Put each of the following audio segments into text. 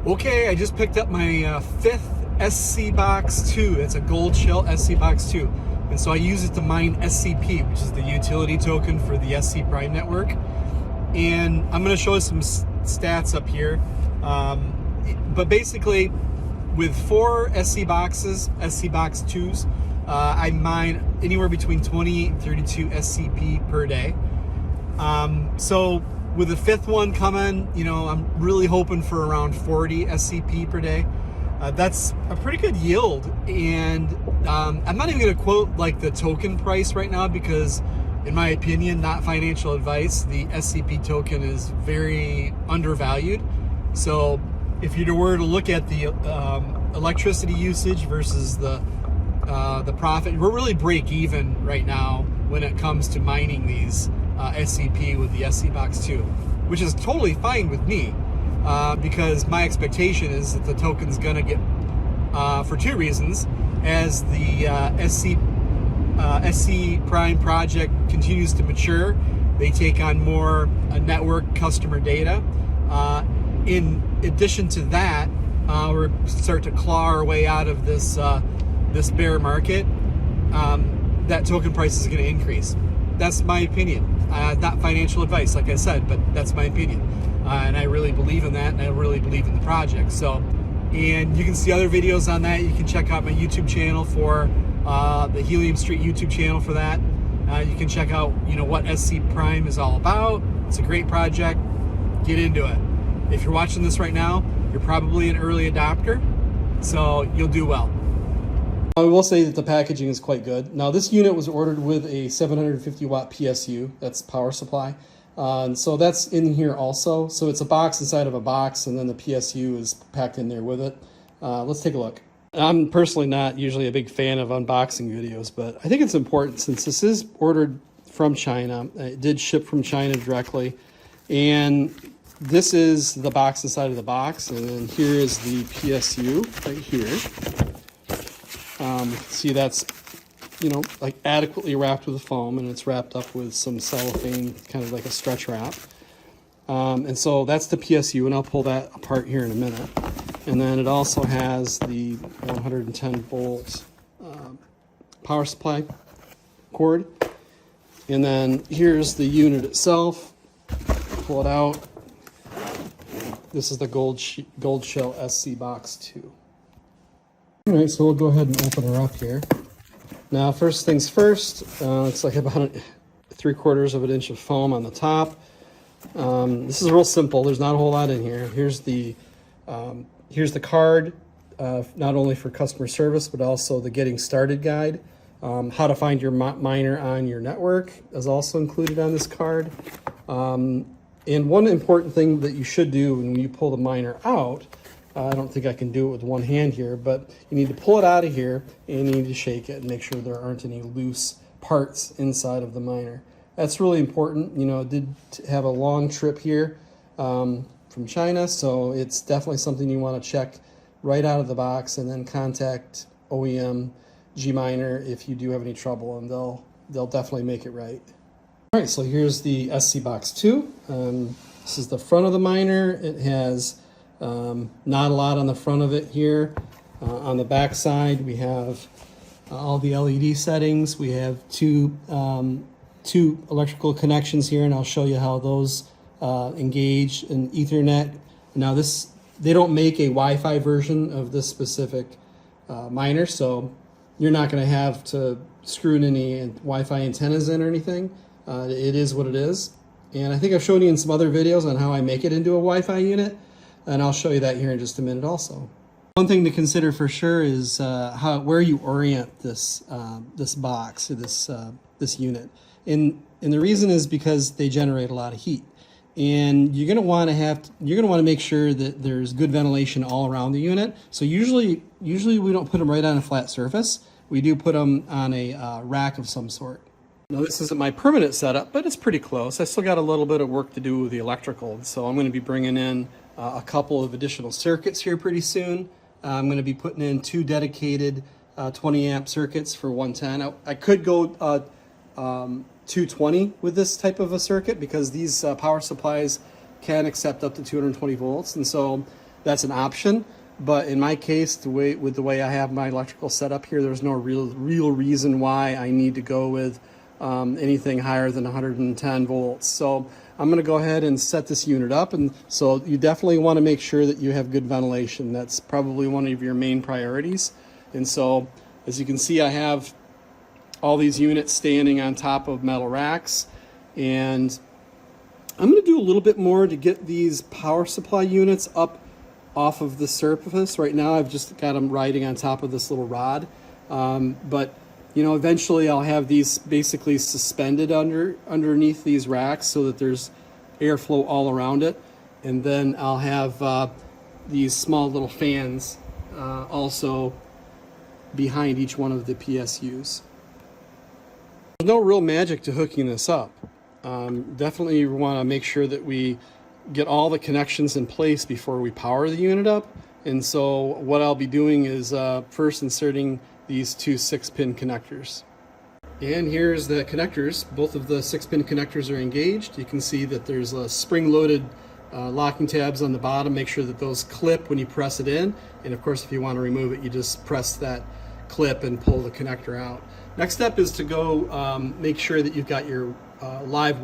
Okay, I just picked up my fifth SC Box 2. It's a Goldshell SC Box 2. And so I use it to mine SCP, which is the utility token for the SCPrime network. And I'm going to show you some stats up here. But basically, with 4 SC boxes, SC Box 2s, I mine anywhere between 28 and 32 SCP per day. So with the fifth one coming, you know, I'm really hoping for around 40 SCP per day. That's a pretty good yield, and I'm not even going to quote like the token price right now because, in my opinion, not financial advice, the SCP token is very undervalued. So if you were to look at the electricity usage versus the profit, we're really break even right now when it comes to mining these SCP with the SC Box 2, which is totally fine with me. Because my expectation is that the token's gonna get, for 2 reasons, as the SCPrime project continues to mature, they take on more network customer data. In addition to that, we're start to claw our way out of this this bear market. That token price is gonna increase. That's my opinion. Not financial advice, like I said, but that's my opinion. And I really believe in that, and I really believe in the project. So, and you can see other videos on that. You can check out my YouTube channel for the Helium Street YouTube channel for that. You can check out, you know, what SCPrime is all about. It's a great project. Get into it. If you're watching this right now, you're probably an early adopter, so you'll do well. I will say that the packaging is quite good. Now, this unit was ordered with a 750 watt PSU. That's power supply. And so that's in here also. So it's a box inside of a box, and then the PSU is packed in there with it. Let's take a look. I'm personally not usually a big fan of unboxing videos, but I think it's important since this is ordered from China. It did ship from China directly. And this is the box inside of the box. And then here is the PSU right here. See, that's, you know, like adequately wrapped with foam, and it's wrapped up with some cellophane, kind of like a stretch wrap. And so that's the PSU, and I'll pull that apart here in a minute. And then it also has the 110 volt power supply cord. And then here's the unit itself. Pull it out. This is the Goldshell SC Box 2. All right, so we'll go ahead and open her up here. Now, first things first, it's like about 3/4 of an inch of foam on the top. This is real simple. There's not a whole lot in here. Here's the card, not only for customer service, but also the getting started guide. How to find your miner on your network is also included on this card. And one important thing that you should do when you pull the miner out, I don't think I can do it with one hand here, but you need to pull it out of here and you need to shake it and make sure there aren't any loose parts inside of the miner. That's really important. You know, it did have a long trip here from China, so it's definitely something you want to check right out of the box, and then contact OEM G-Miner if you do have any trouble, and they'll definitely make it right. All right, so here's the SC Box 2. This is the front of the miner. It has not a lot on the front of it here. On the back side, we have all the LED settings. We have two electrical connections here, and I'll show you how those engage in Ethernet. Now, they don't make a Wi-Fi version of this specific miner, so you're not going to have to screw in any Wi-Fi antennas in or anything. It is what it is. And I think I've shown you in some other videos on how I make it into a Wi-Fi unit, and I'll show you that here in just a minute also. One thing to consider for sure is where you orient this box, or this unit. And the reason is because they generate a lot of heat. And you're going to want to make sure that there's good ventilation all around the unit. So usually we don't put them right on a flat surface. We do put them on a rack of some sort. Now, this isn't my permanent setup, but it's pretty close. I still got a little bit of work to do with the electrical, so I'm going to be bringing in a couple of additional circuits here pretty soon. I'm going to be putting in 2 dedicated 20 amp circuits for 110. I could go 220 with this type of a circuit because these power supplies can accept up to 220 volts, and so that's an option. But in my case, with the way I have my electrical setup here, there's no real reason why I need to go with anything higher than 110 volts. So I'm going to go ahead and set this unit up. And so you definitely want to make sure that you have good ventilation. That's probably one of your main priorities. And so as you can see, I have all these units standing on top of metal racks. And I'm going to do a little bit more to get these power supply units up off of the surface. Right now I've just got them riding on top of this little rod, but you know, eventually I'll have these basically suspended underneath these racks so that there's airflow all around it, and then I'll have these small little fans also behind each one of the PSUs. There's no real magic to hooking this up. Definitely want to make sure that we get all the connections in place before we power the unit up. And so what I'll be doing is first inserting these two 6-pin connectors. And here's the connectors. Both of the 6-pin connectors are engaged. You can see that there's spring-loaded locking tabs on the bottom. Make sure that those clip when you press it in. And of course, if you want to remove it, you just press that clip and pull the connector out. Next step is to go make sure that you've got your live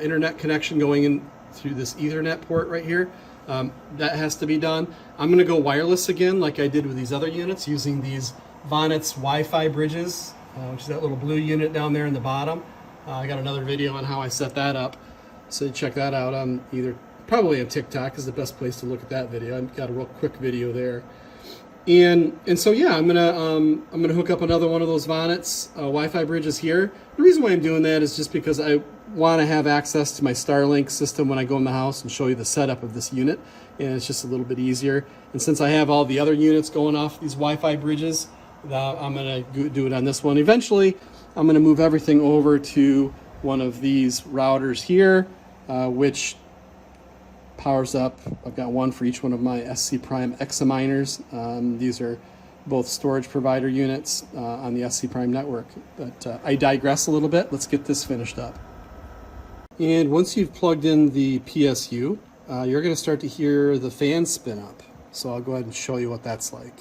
internet connection going in through this Ethernet port right here. That has to be done. I'm going to go wireless again like I did with these other units using these Vonetts Wi-Fi bridges, which is that little blue unit down there in the bottom. I got another video on how I set that up, so check that out on probably on TikTok is the best place to look at that video. I've got a real quick video there. And so yeah, I'm gonna hook up another one of those Vonetts Wi-Fi bridges here. The reason why I'm doing that is just because I want to have access to my Starlink system when I go in the house and show you the setup of this unit, and it's just a little bit easier. And since I have all the other units going off these Wi-Fi bridges, I'm gonna do it on this one. Eventually, I'm gonna move everything over to one of these routers here, which powers up. I've got one for each one of my SCPrime examiners. These are both storage provider units on the SCPrime network. But I digress a little bit. Let's get this finished up. And once you've plugged in the PSU, you're going to start to hear the fan spin up. So I'll go ahead and show you what that's like.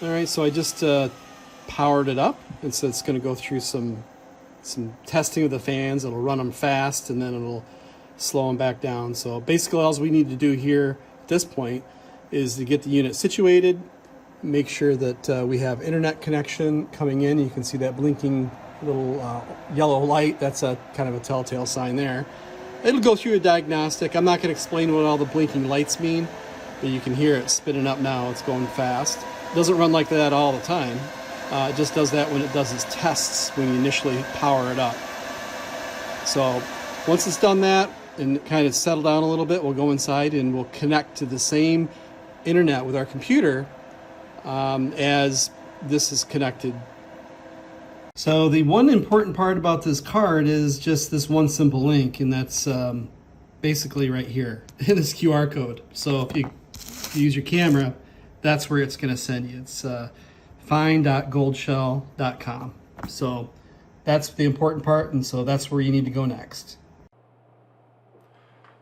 All right, so I just powered it up, and so it's going to go through some testing of the fans. It'll run them fast, and then it'll slow them back down. So basically all we need to do here at this point is to get the unit situated, make sure that we have internet connection coming in. You can see that blinking little yellow light. That's a kind of a telltale sign there. It'll go through a diagnostic. I'm not going to explain what all the blinking lights mean, but you can hear it spinning up now. It's going fast. It doesn't run like that all the time. It just does that when it does its tests when you initially power it up. So once it's done that and kind of settle down a little bit, we'll go inside and we'll connect to the same internet with our computer as this is connected. So the one important part about this card is just this one simple link, and that's basically right here in this QR code. So if you use your camera, that's where it's going to send you. It's find.goldshell.com. So that's the important part, and so that's where you need to go next.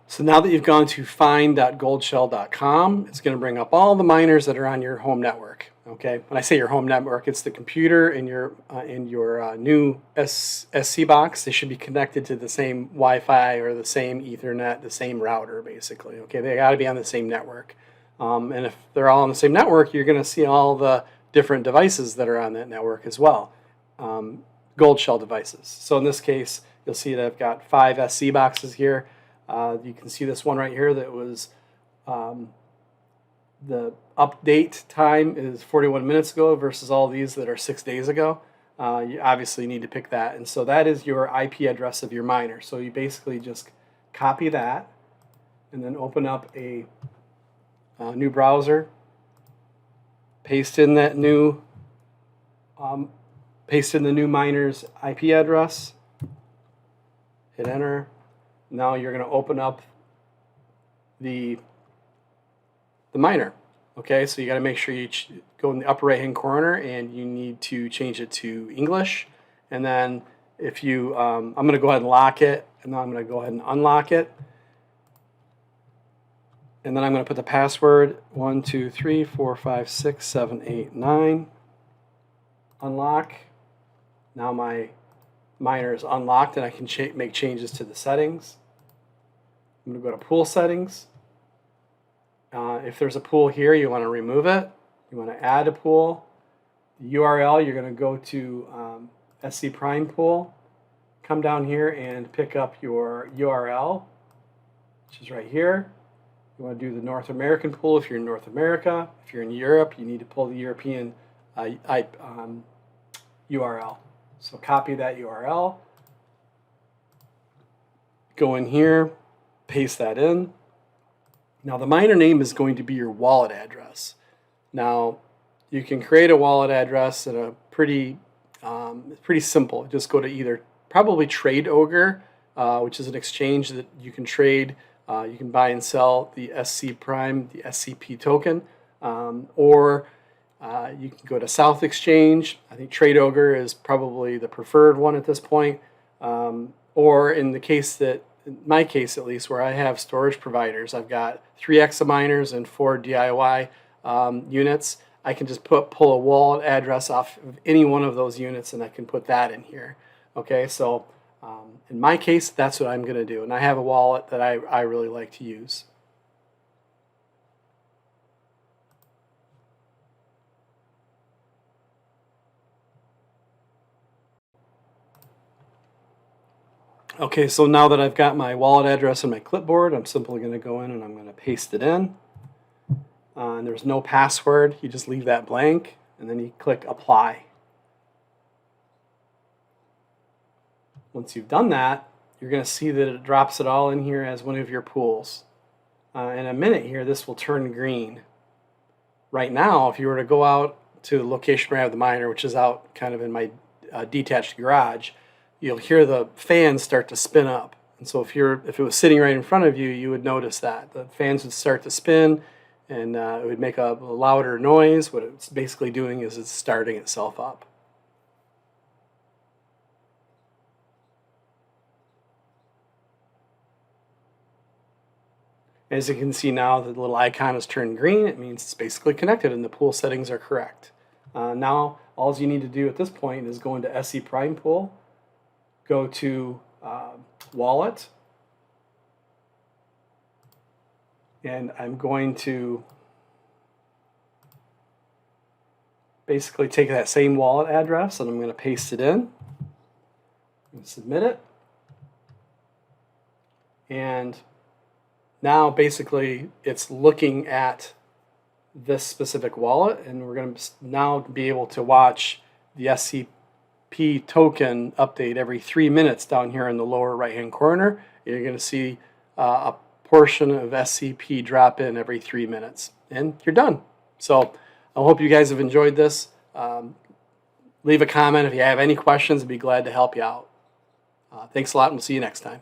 So now that you've gone to find.goldshell.com, it's going to bring up all the miners that are on your home network. Okay, when I say your home network, it's the computer and your new SC box. They should be connected to the same Wi-Fi or the same Ethernet, the same router, basically. Okay, they got to be on the same network. And if they're all on the same network, you're going to see all the different devices that are on that network as well. Goldshell devices. So in this case, you'll see that I've got 5 SC boxes here. You can see this one right here that was the update time is 41 minutes ago versus all these that are 6 days ago. You obviously need to pick that. And so that is your IP address of your miner. So you basically just copy that and then open up a new browser, paste in that new, paste in the new miner's IP address, hit enter. Now you're going to open up the miner. Okay, so you got to make sure you go in the upper right hand corner and you need to change it to English. And then if you, I'm going to go ahead and lock it, and then I'm going to go ahead and unlock it. And then I'm going to put the password 1, 2, 3, 4, 5, 6, 7, 8, 9. Unlock. Now my miner is unlocked and I can make changes to the settings. I'm going to go to pool settings. If there's a pool here, you want to remove it. You want to add a pool. The URL, you're going to go to SCPrime pool. Come down here and pick up your URL, which is right here. You want to do the North American pool if you're in North America. If you're in Europe, you need to pull the European URL. So copy that URL. Go in here, paste that in. Now the miner name is going to be your wallet address. Now you can create a wallet address in a pretty simple. Just go to either probably Trade Ogre, which is an exchange that you can trade. You can buy and sell the SCPrime, the SCP token, or you can go to South Exchange. I think Trade Ogre is probably the preferred one at this point. Or in the case that, in my case at least, where I have storage providers, I've got 3 examiners and 4 DIY units. I can just pull a wallet address off of any one of those units and I can put that in here. Okay, so in my case, that's what I'm going to do. And I have a wallet that I really like to use. Okay, so now that I've got my wallet address in my clipboard, I'm simply going to go in and I'm going to paste it in. And there's no password. You just leave that blank and then you click apply. Once you've done that, you're going to see that it drops it all in here as one of your pools. In a minute here, this will turn green. Right now, if you were to go out to the location where I have the miner, which is out kind of in my detached garage, you'll hear the fans start to spin up. And so if it was sitting right in front of you, you would notice that. The fans would start to spin and it would make a louder noise. What it's basically doing is it's starting itself up. As you can see now, the little icon has turned green. It means it's basically connected and the pool settings are correct. Now, all you need to do at this point is go into SCPrime pool, go to wallet, and I'm going to basically take that same wallet address and I'm going to paste it in and submit it. And now basically it's looking at this specific wallet, and we're going to now be able to watch the SCP token update every 3 minutes down here in the lower right hand corner. You're going to see a portion of SCP drop in every 3 minutes, and you're done. So I hope you guys have enjoyed this. Leave a comment if you have any questions. I'd be glad to help you out. Thanks a lot, and we'll see you next time.